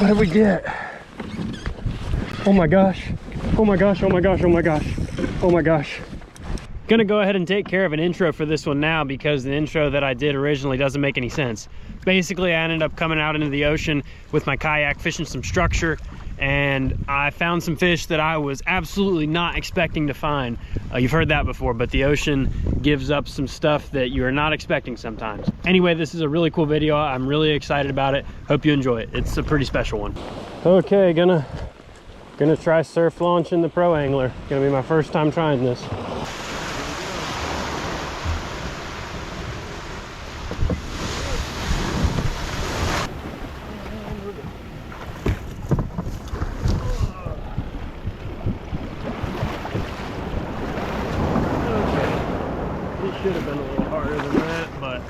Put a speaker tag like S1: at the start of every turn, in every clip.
S1: What did we get? Oh my gosh. Oh my gosh, oh my gosh, oh my gosh. Oh my gosh. Gonna go ahead and take care of an intro for this one now, because the intro that I did originally doesn't make any sense. Basically, I ended up coming out into the ocean with my kayak, fishing some structure, and I found some fish that I was absolutely not expecting to find. You've heard that before, but the ocean gives up some stuff that you are not expecting sometimes. Anyway, this is a really cool video. I'm really excited about it. Hope you enjoy it. It's a pretty special one. Okay, gonna try surf launching the Pro Angler. Gonna be my first time trying this. Should have been a little harder than that, but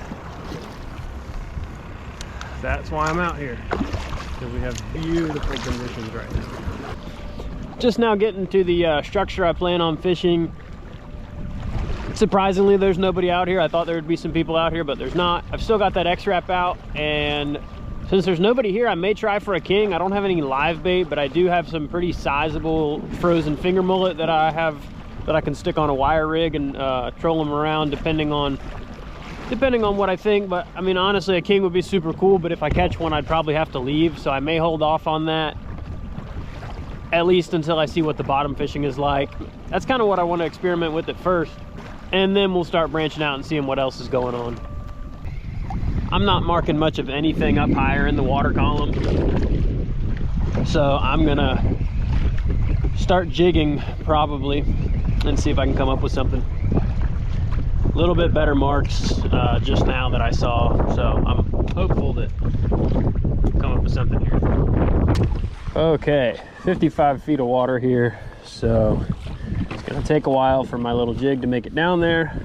S1: that's why I'm out here, because we have beautiful conditions right now. Just now getting to the structure I plan on fishing. Surprisingly, there's nobody out here. I thought there would be some people out here, but there's not. I've still got that X-Wrap out, and since there's nobody here, I may try for a king. I don't have any live bait, but I do have some pretty sizable frozen finger mullet that I can stick on a wire rig and troll them around depending on what I think. But I mean, honestly, a king would be super cool, but if I catch one, I'd probably have to leave, so I may hold off on that at least until I see what the bottom fishing is like. That's kind of what I want to experiment with at first, and then we'll start branching out and seeing what else is going on. I'm not marking much of anything up higher in the water column, so I'm gonna start jigging probably and see if I can come up with something. A little bit better marks just now that I saw, so I'm hopeful that I'll come up with something here. Okay, 55 feet of water here, so it's gonna take a while for my little jig to make it down there.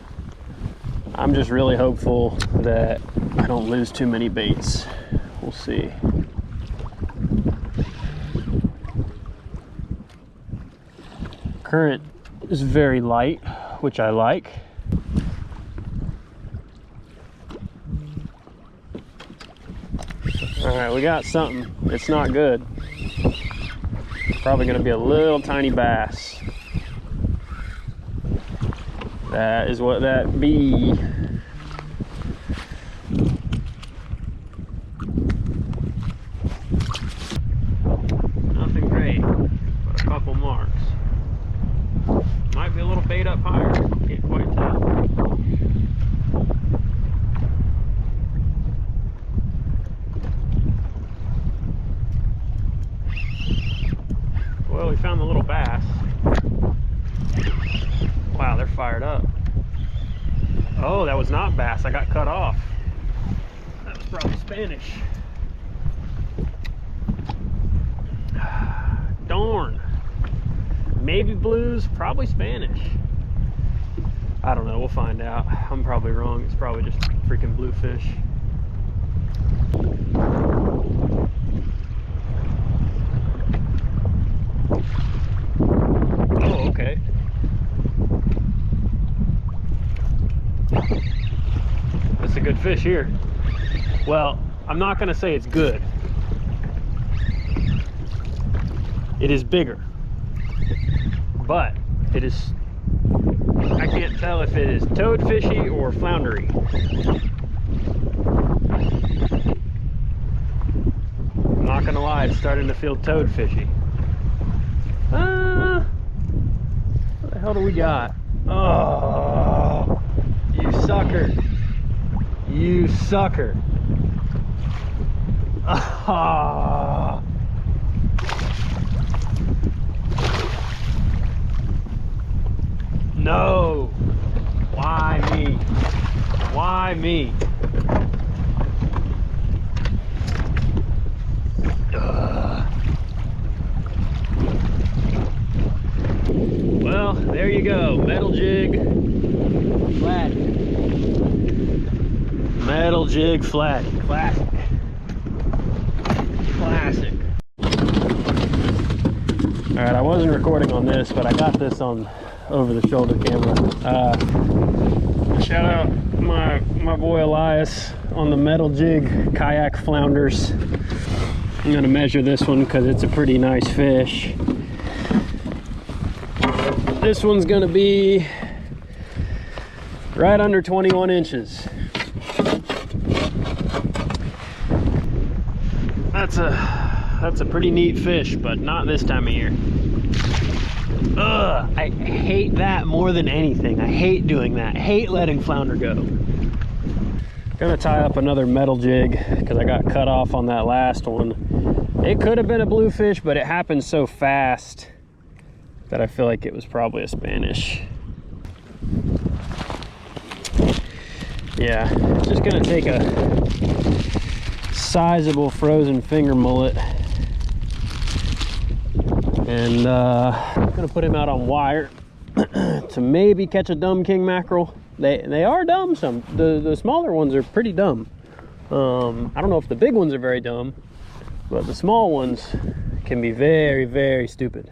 S1: I'm just really hopeful that I don't lose too many baits. We'll see. Current is very light, which I like. All right, we got something. It's not good. Probably gonna be a little tiny bass. That is what that be. Nothing great, but a couple marks. Might be a little bait up higher, can't quite tell. Well, we found the little bass. Wow, they're fired up. Oh, that was not bass, I got cut off. That was probably Spanish. Darn. Maybe blues, probably Spanish. I don't know, we'll find out. I'm probably wrong, it's probably just freaking bluefish. Oh, okay. That's a good fish here. Well, I'm not gonna say it's good. It is bigger. But it is, I can't tell if it is toadfishy or floundery. I'm not gonna lie, it's starting to feel toadfishy. What the hell do we got? Oh, you sucker. You sucker. Ah. No! Why me? Why me? Well, there you go. Metal jig, flat. Metal jig, flat. Classic. Classic. Alright, I wasn't recording on this, but I got this on over-the-shoulder camera. Shout out my boy Elias on the metal jig kayak flounders. I'm gonna measure this one because it's a pretty nice fish. This one's gonna be right under 21 inches. That's a pretty neat fish, but not this time of year. Ugh, I hate that more than anything. I hate doing that. I hate letting flounder go. Gonna tie up another metal jig because I got cut off on that last one. It could have been a bluefish, but it happened so fast that I feel like it was probably a Spanish. Yeah, just gonna take a sizable frozen finger mullet and I'm gonna put him out on wire to maybe catch a dumb king mackerel. They are dumb. The smaller ones are pretty dumb. I don't know if the big ones are very dumb, but the small ones can be very, very stupid.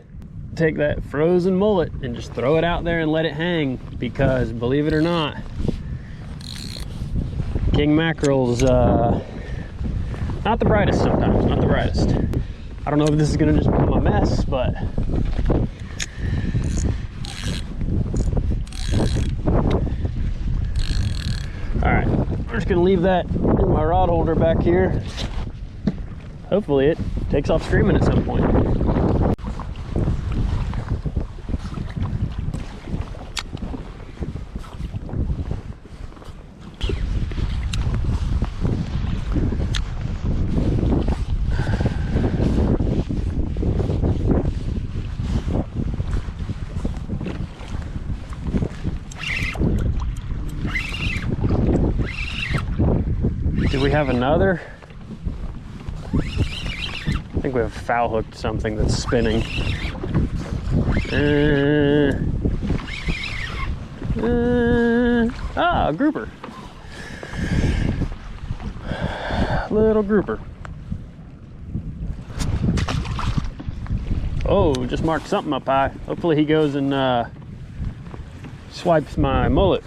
S1: Take that frozen mullet and just throw it out there and let it hang, because believe it or not, king mackerel's not the brightest sometimes, not the brightest. I don't know if this is gonna just become a mess, but all right, we're just gonna leave that in my rod holder back here. Hopefully it takes off screaming at some point. Do we have another? I think we have foul hooked something that's spinning. A grouper. Little grouper. Oh, just marked something up high. Hopefully he goes and swipes my mullet.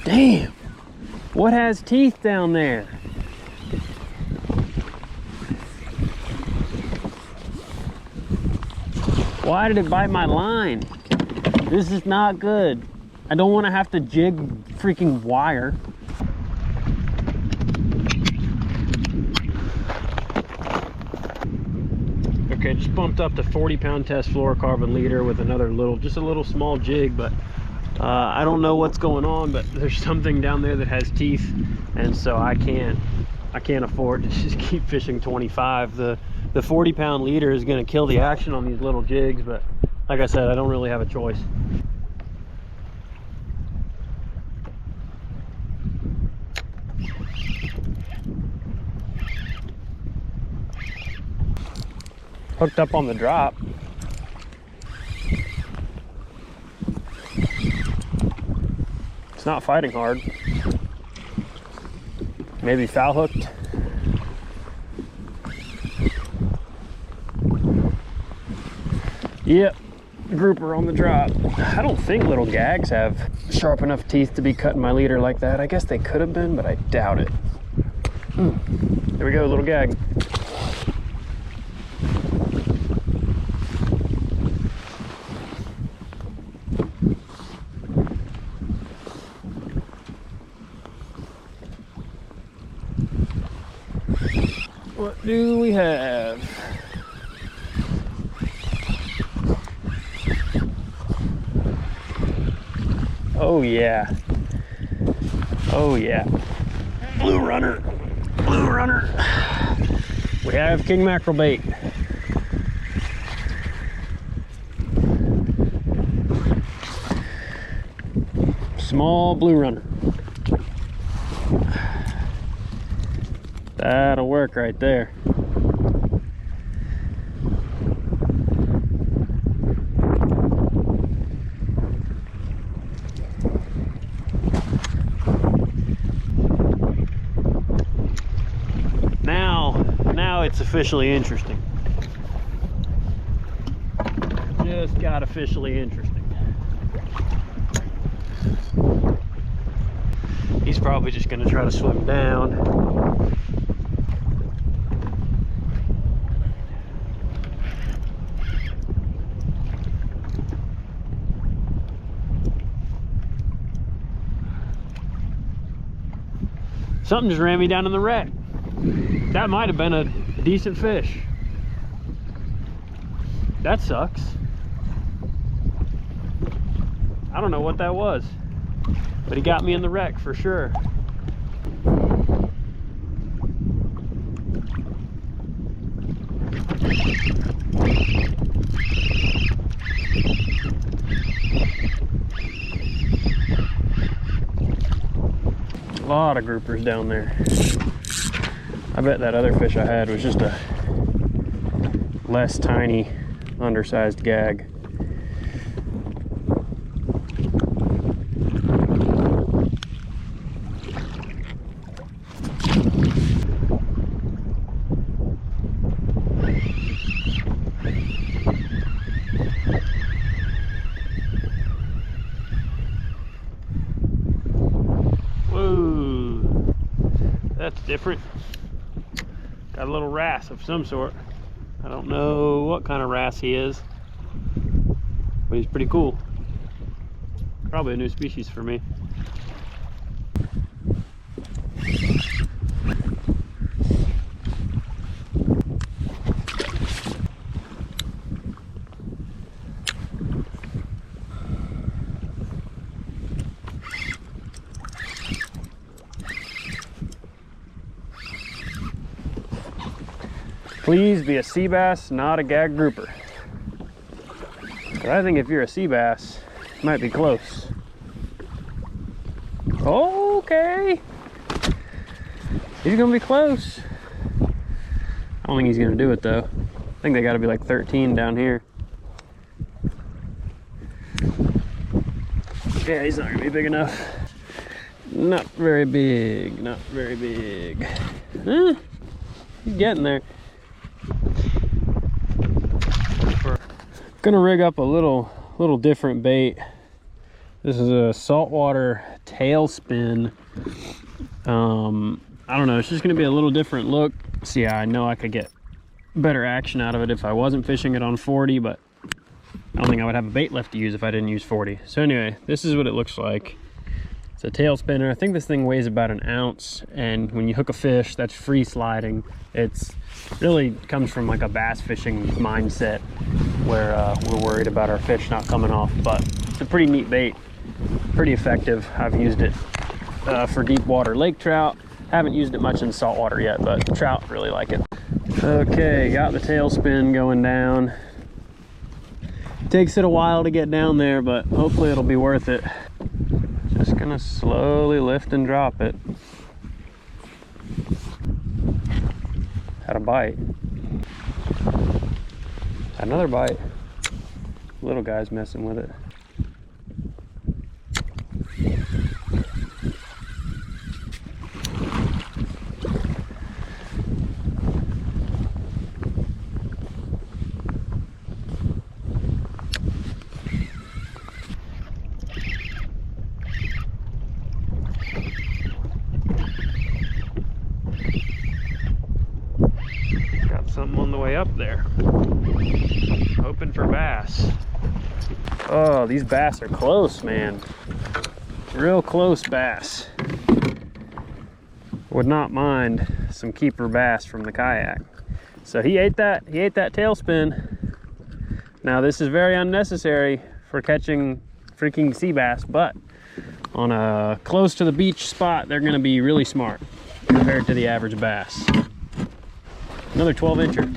S1: Damn, what has teeth down there? Why did it bite my line? This is not good. I don't want to have to jig freaking wire. Okay, just bumped up to 40-pound test fluorocarbon leader with another just a little small jig, but I don't know what's going on, but there's something down there that has teeth, and so I can't afford to just keep fishing 25. The 40-pound leader is going to kill the action on these little jigs, but like I said, I don't really have a choice. Hooked up on the drop. It's not fighting hard. Maybe foul hooked. Yep, grouper on the drop. I don't think little gags have sharp enough teeth to be cutting my leader like that. I guess they could have been, but I doubt it. There we go, little gag. What do we have? Oh yeah. Oh yeah. Blue runner. Blue runner. We have king mackerel bait. Small blue runner. That'll work right there. Now it's officially interesting. just got officially interesting. He's probably just gonna try to swim down. Something just ran me down in the wreck. That might have been a decent fish. That sucks. I don't know what that was, but he got me in the wreck for sure. A lot of groupers down there. I bet that other fish I had was just a less tiny, undersized gag. Whoa, that's different. Got a little wrasse of some sort. I don't know what kind of wrasse he is, but he's pretty cool. Probably a new species for me. Please be a sea bass, not a gag grouper. But I think if you're a sea bass, it might be close. Okay. He's gonna be close. I don't think he's gonna do it though. I think they gotta be like 13 down here. Yeah, he's not gonna be big enough. Not very big, not very big. He's getting there. Gonna rig up a little different bait. This is a saltwater tailspin. I don't know, it's just gonna be a little different look. So yeah, I know I could get better action out of it if I wasn't fishing it on 40, but I don't think I would have a bait left to use if I didn't use 40. So anyway, this is what it looks like. It's a tail spinner. I think this thing weighs about an ounce, and when you hook a fish, that's free sliding. It's really comes from like a bass fishing mindset where we're worried about our fish not coming off, but it's a pretty neat bait, pretty effective. I've used it for deep water lake trout. Haven't used it much in saltwater yet, but trout really like it. Okay, got the tail spin going down. Takes it a while to get down there, but hopefully it'll be worth it. Just gonna slowly lift and drop it. Had a bite. Had another bite. Little guy's messing with it. Something on the way up there. Hoping for bass. Oh, these bass are close, man. Real close bass. Would not mind some keeper bass from the kayak. So he ate that tailspin. Now this is very unnecessary for catching freaking sea bass, but on a close to the beach spot, they're gonna be really smart compared to the average bass. Another 12-incher.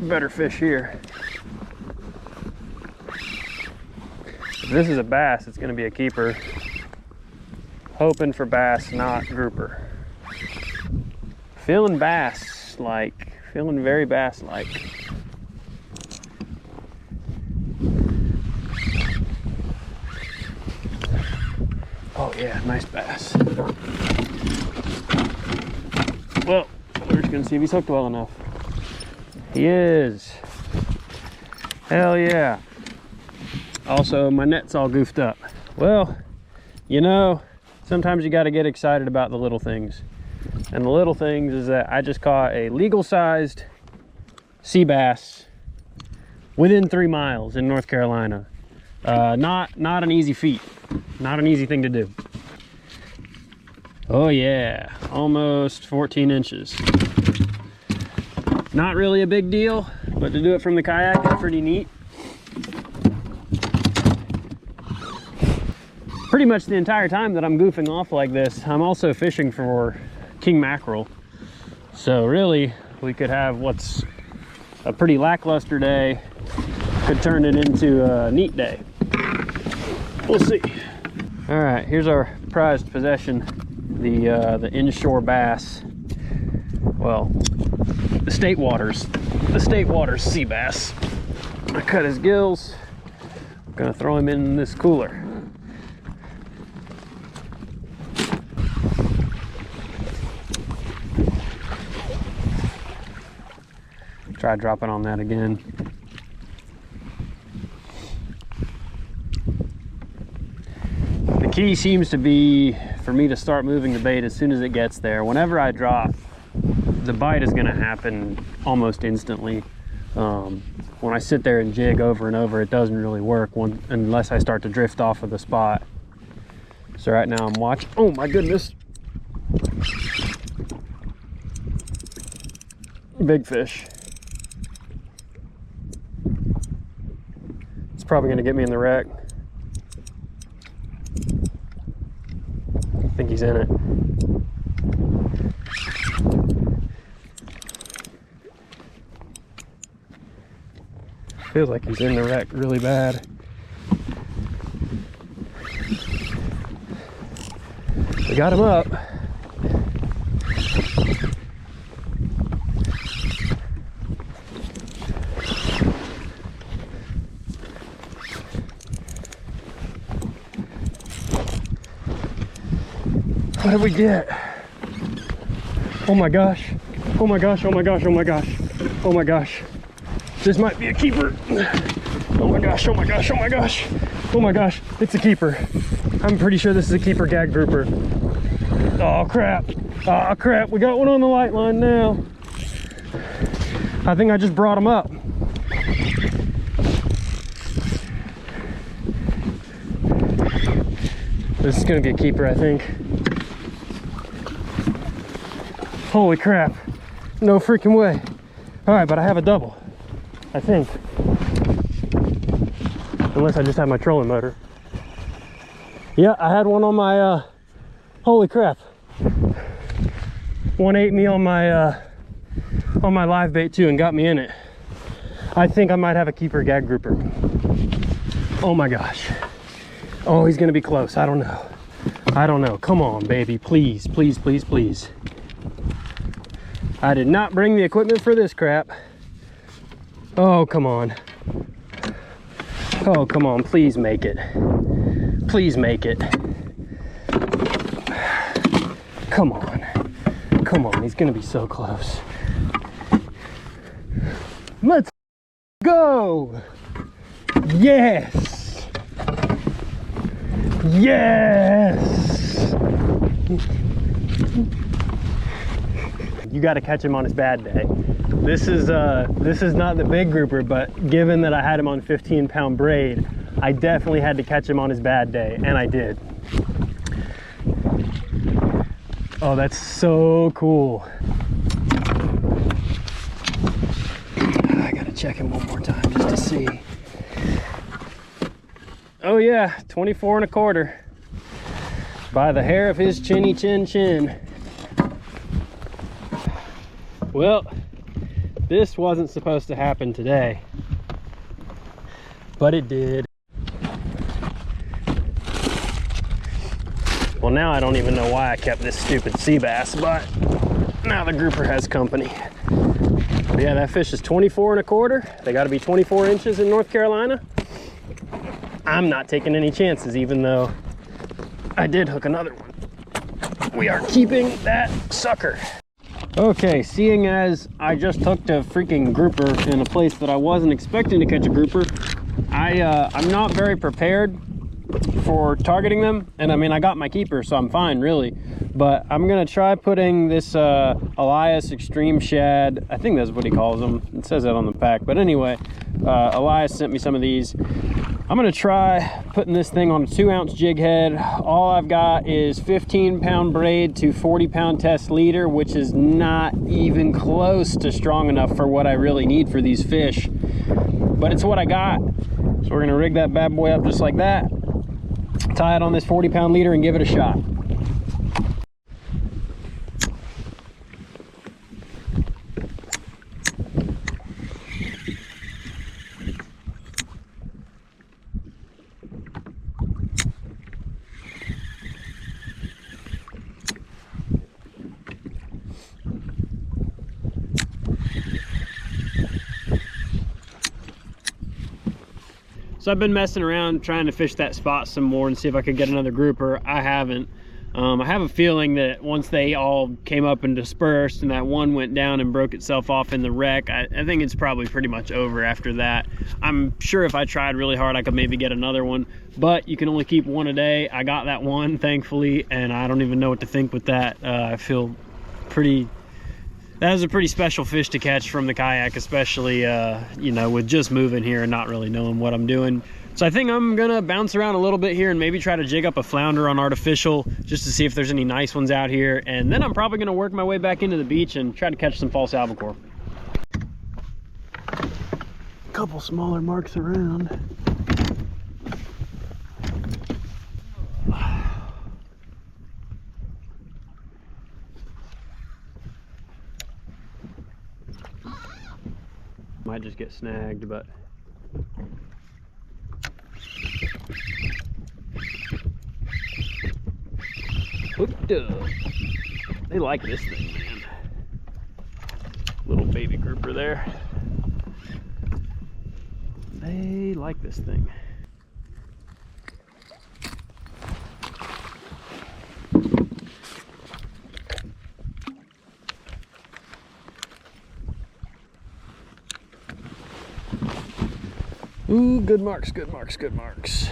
S1: Better fish here. If this is a bass, it's going to be a keeper. hoping for bass, not grouper. Feeling bass-like, feeling very bass-like. Oh yeah, nice bass. Well, we're just gonna see if he's hooked well enough. He is. Hell yeah. Also, my net's all goofed up. Well, you know, sometimes you gotta get excited about the little things. And the little things is that I just caught a legal-sized sea bass within 3 miles in North Carolina. Not an easy feat. Not an easy thing to do. Oh yeah, almost 14 inches. Not really a big deal, but to do it from the kayak is pretty neat. Pretty much the entire time that I'm goofing off like this, I'm also fishing for king mackerel. So really, we could have what's a pretty lackluster day, could turn it into a neat day. We'll see. All right, here's our prized possession, the inshore bass. Well, the state waters sea bass. I cut his gills. I'm gonna throw him in this cooler. Try dropping on that again. The key seems to be for me to start moving the bait as soon as it gets there. Whenever I drop, the bite is gonna happen almost instantly. When I sit there and jig over and over, it doesn't really work unless I start to drift off of the spot. So right now I'm watching. Oh my goodness. Big fish. It's probably gonna get me in the wreck. I think he's in it. Feels like he's in the wreck really bad. We got him up. What did we get? Oh my gosh. Oh my gosh, oh my gosh, oh my gosh. Oh my gosh. This might be a keeper. Oh my gosh, oh my gosh, oh my gosh. Oh my gosh, it's a keeper. I'm pretty sure this is a keeper gag grouper. Oh crap. Oh crap, we got one on the light line now. I think I just brought him up. This is gonna be a keeper, I think. Holy crap. No freaking way. All right, but I have a double, I think. Unless I just have my trolling motor. Yeah, I had one on my, holy crap. One ate me on my live bait too and got me in it. I think I might have a keeper gag grouper. Oh my gosh. Oh, he's gonna be close. I don't know. I don't know. Come on, baby. Please, please, please, please. I did not bring the equipment for this crap. Oh, come on. Oh, come on. Please make it. Please make it. Come on. Come on. He's going to be so close. Let's go. Yes. Yes. You got to catch him on his bad day. This is not the big grouper, but given that I had him on 15-pound braid, I definitely had to catch him on his bad day, and I did. Oh, that's so cool. I gotta check him one more time just to see. Oh yeah, 24 1/4. By the hair of his chinny chin chin. Well, this wasn't supposed to happen today, but it did. Well, now I don't even know why I kept this stupid sea bass, but now the grouper has company. But yeah, that fish is 24 1/4. They got to be 24 inches in North Carolina. I'm not taking any chances, even though I did hook another one. We are keeping that sucker. Okay, seeing as I just hooked a freaking grouper in a place that I wasn't expecting to catch a grouper, I'm not very prepared for targeting them. And I mean, I got my keeper, so I'm fine, really. But I'm gonna try putting this Elias Extreme Shad, I think that's what he calls them. It says that on the pack. But anyway, Elias sent me some of these. I'm gonna try putting this thing on a 2-ounce jig head. All I've got is 15-pound braid to 40-pound test leader, which is not even close to strong enough for what I really need for these fish. But it's what I got. So we're gonna rig that bad boy up just like that, tie it on this 40-pound leader and give it a shot. So I've been messing around trying to fish that spot some more and see if I could get another grouper. I haven't. I have a feeling that once they all came up and dispersed and that one went down and broke itself off in the wreck, I think it's probably pretty much over after that. I'm sure if I tried really hard, I could maybe get another one, but you can only keep one a day. I got that one, thankfully, and I don't even know what to think with that. I feel pretty... That was a pretty special fish to catch from the kayak, especially, you know, with just moving here and not really knowing what I'm doing. So I think I'm gonna bounce around a little bit here and maybe try to jig up a flounder on artificial just to see if there's any nice ones out here. And then I'm probably gonna work my way back into the beach and try to catch some false albacore. A couple smaller marks around. Might just get snagged, but hooked up. They like this thing, man. Little baby grouper there. They like this thing. Ooh, good marks, good marks, good marks.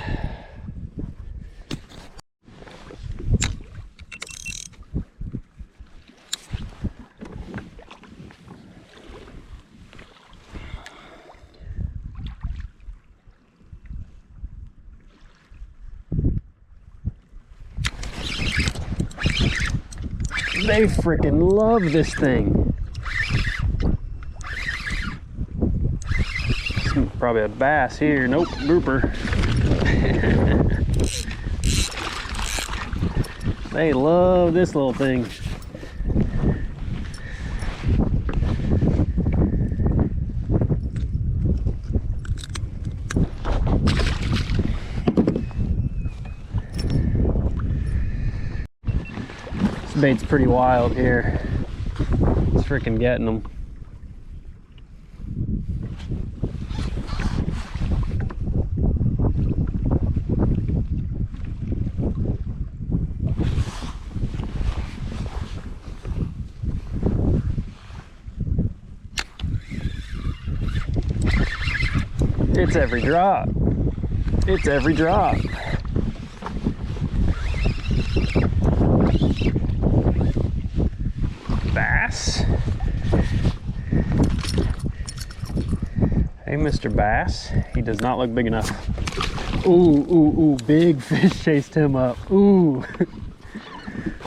S1: They freaking love this thing. Probably a bass here. Nope, grouper. They love this little thing. This bait's pretty wild here. It's freaking getting them. It's every drop. It's every drop. Bass. Hey, Mr. Bass. He does not look big enough. Ooh, ooh, ooh, big fish chased him up. Ooh.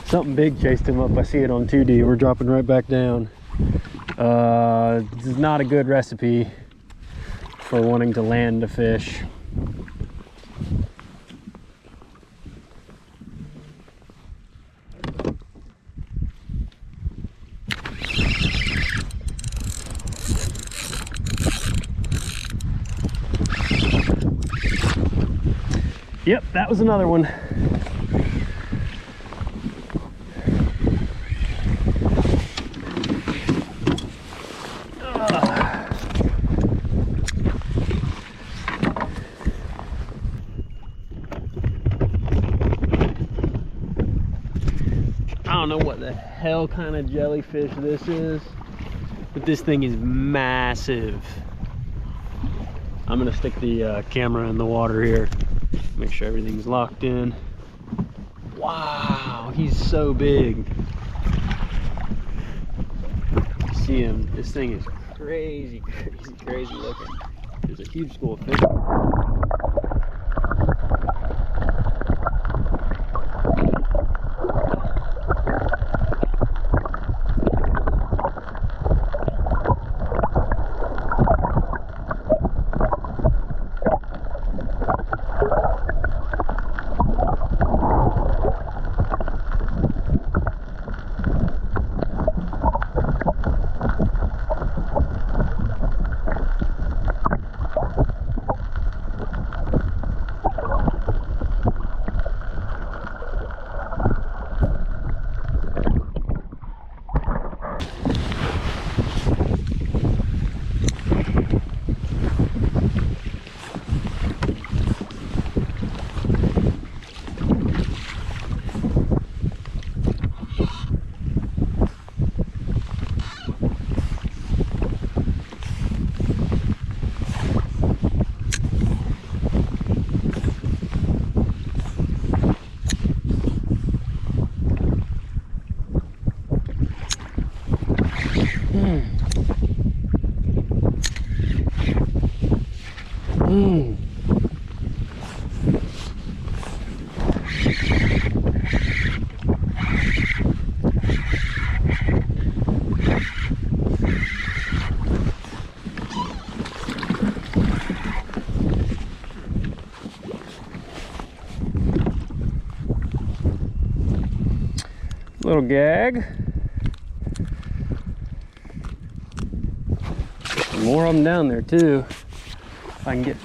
S1: Something big chased him up. I see it on 2D. We're dropping right back down. This is not a good recipe for wanting to land a fish. Yep, that was another one. don't know what the hell kind of jellyfish this is, but this thing is massive. I'm gonna stick the camera in the water here, make sure everything's locked in. Wow, he's so big. See him? This thing is crazy, crazy, crazy looking. There's a huge school of fish. Little gag. More of them down there too. If I can get.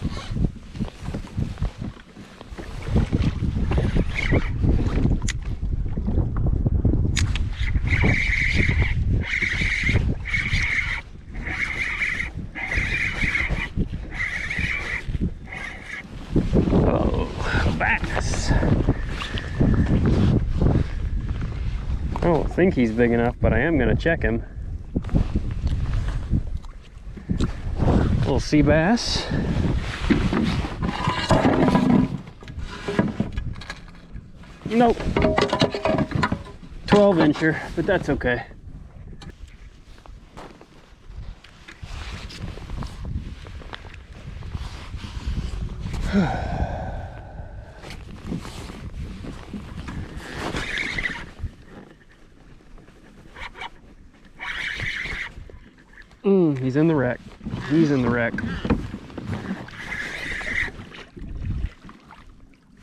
S1: Oh, bass. I don't think he's big enough, but I am going to check him. Little sea bass. Nope. 12-incher, but that's okay. He's in the wreck. He's in the wreck.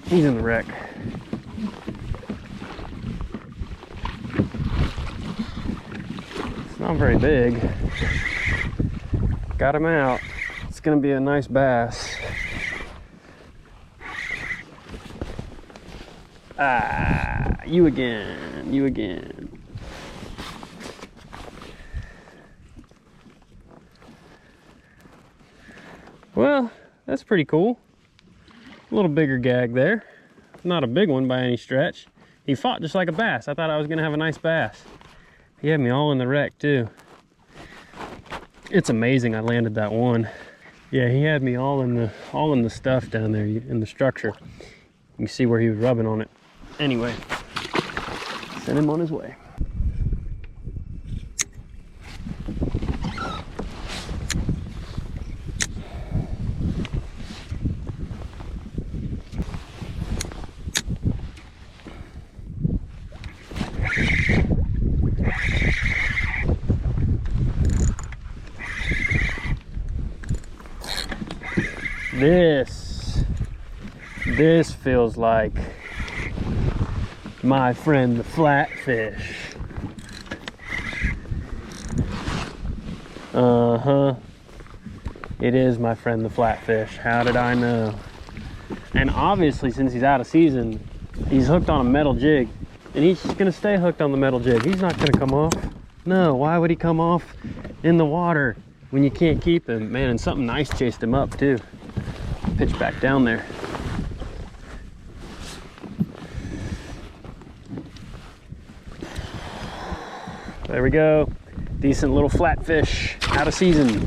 S1: He's in the wreck. It's not very big. Got him out. It's gonna be a nice bass. Ah, you again, you again. Well, that's pretty cool. A little bigger gag there. Not a big one by any stretch. He fought just like a bass. I thought I was gonna have a nice bass. He had me all in the wreck too. It's amazing I landed that one. Yeah, he had me all in the stuff down there in the structure. You can see where he was rubbing on it. Anyway, send him on his way. This feels like my friend the flatfish. It is my friend the flatfish. How did I know? And obviously, since he's out of season, he's hooked on a metal jig, and he's gonna stay hooked on the metal jig. He's not gonna come off. No, why would he come off in the water when you can't keep him? Man, and something nice chased him up too. Pitch back down there. There we go. Decent little flatfish, out of season.